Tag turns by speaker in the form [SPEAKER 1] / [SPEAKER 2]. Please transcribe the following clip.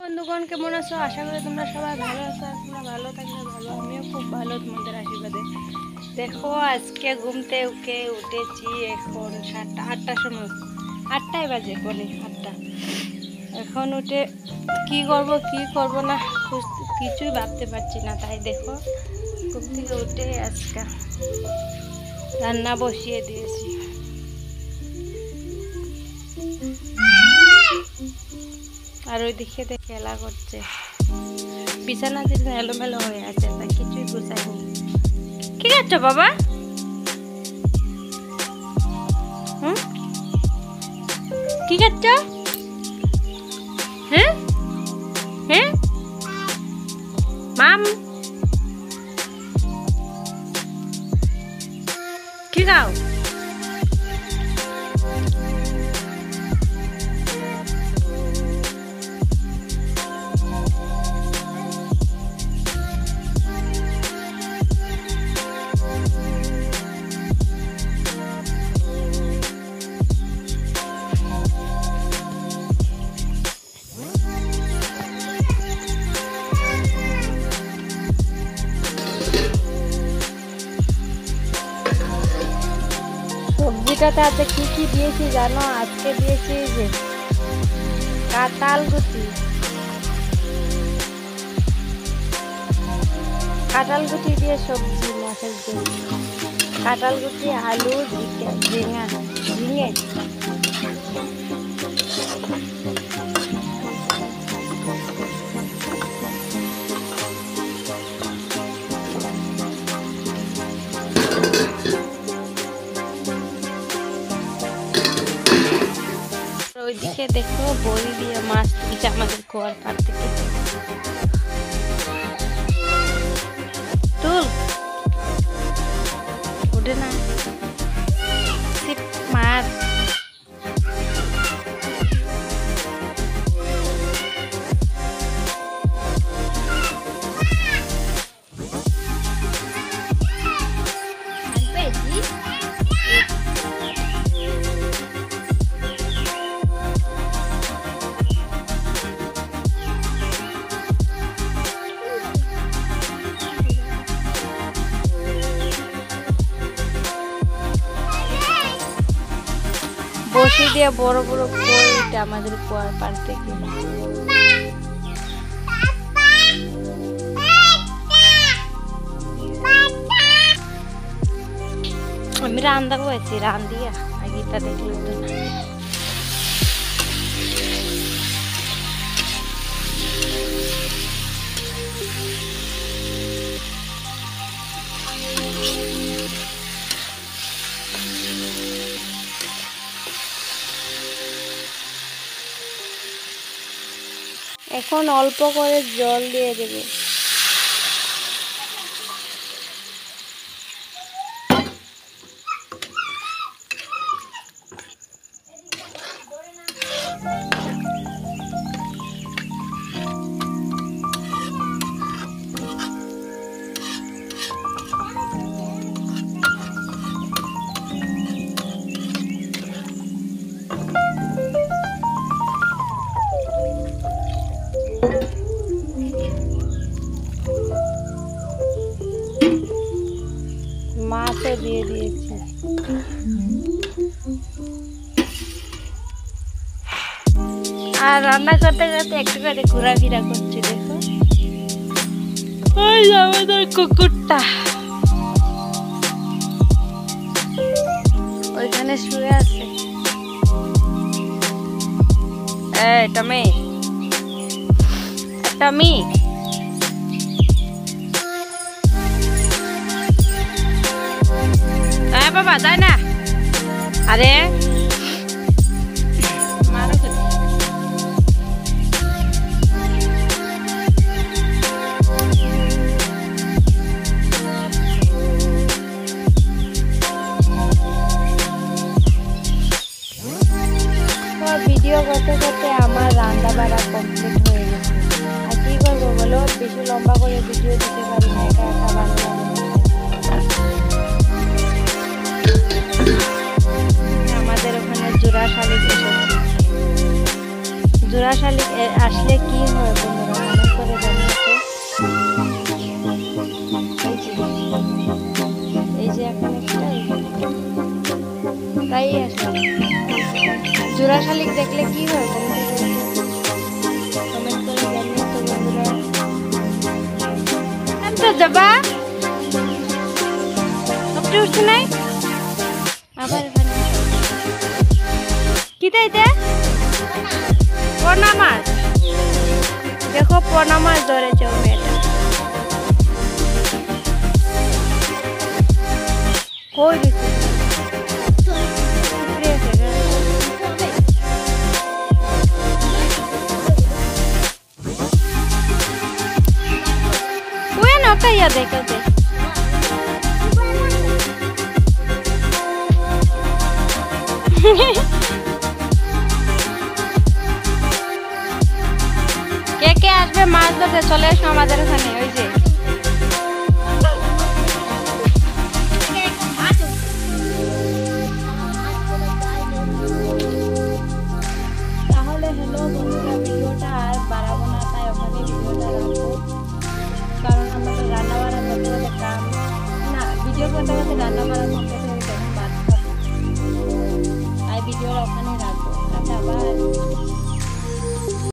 [SPEAKER 1] বন্ধুগণ কেমন আছো? আশা করি তোমরা সবাই ভালো আছো। আর তোমরা ভালো থাকলে ভালো, আমিও খুব ভালো তোমাদের আশীর্বাদে। দেখো আজকে ঘুমতে উঠেছি এখন 7টা-8টার সময়, 8টায় বাজে, বলে 8টা। এখন উঠে কি করব না কিছুই ভাবতে পারছি না। তাই দেখো ঘুম থেকে উঠে আজকে রান্না বসিয়ে দিয়েছি। আর ওইদিকে খেলা করছে, বিছানা টিছানা এলোমেলো হয়ে আছে, তাই কিছুই গুছাইনি। কি করছো বাবা? কি করছো? হ্যাঁ হ্যাঁ মাম, কি খাও? সবজিটাতে আজকে কি দিয়েছি জানো? আজকে দিয়েছি যে কাঁঠাল গুটি দিয়ে সবজি, মাছের জন্য কাঁঠাল গুটি, আলু, ঝিঙে। ওইদিকে দেখো বড়ি দিয়ে মাছ তুলছে আমাদের কুয়ার পাড় থেকে। তুল উঠে না, মাছ বসি দিয়ে বড় বড় কইটা আমাদের কুয়ার পাড় থেকে। আমি রান্না করেছি, রান্ধিয়া আগেটা দেখলে তো না। এখন অল্প করে জল দিয়ে দেবো। মাছও দিয়ে দিয়েছি। আর রান্না করতে করতে একটু করে ঘোরাফেরা করছি। দেখো ওই আমাদের কুকুরটা ওইখানে শুয়ে আছে। টমি টমি, বাবা তাই না? আরে মারো ভিডিও করতে করতে আমার রান্না বাড়া কমপ্লিট হয়ে গেছে। আর কি করবো বলো, বেশি লম্বা করে ভিডিও দিতে পারি না, একা একা ভালো লাগে। আমাদের ওখানে জোড়া শালিক এসেছে, জোড়া শালিক আসলে কি হয় বন্ধুরা কমেন্ট করে জানাও তো। এই যে এখানে তাই আসলে জোড়া শালিক দেখলে কি হয় কমেন্ট করে জানিও তো বন্ধুরা। আমি তো যাবা আপনি উঠছে নাই আবার এখানে কি তাইতে পোনা মাছ। দেখো পোনা মাছ ধরেছে ও মেয়েটা। কই দিচ্ছে ওই নটা ইয়া দেখেছে কে কে আসবে মাছ ধরতে চলে এসো আমাদের এখানে। ওই যে তাহলে হ্যালো বন্ধুরা ভিডিওটা আর বাড়াবো না, তাই ওখানে ভিডিওটা রাখবো। কারণ আমাদের রান্না বাড়া করতে করতে কাম না, ভিডিও করতে করতে রান্না বাড়া করতে করতে ভাত খাবো, তাই ভিডিওটা ওখানে রাখবো। আচ্ছা আবার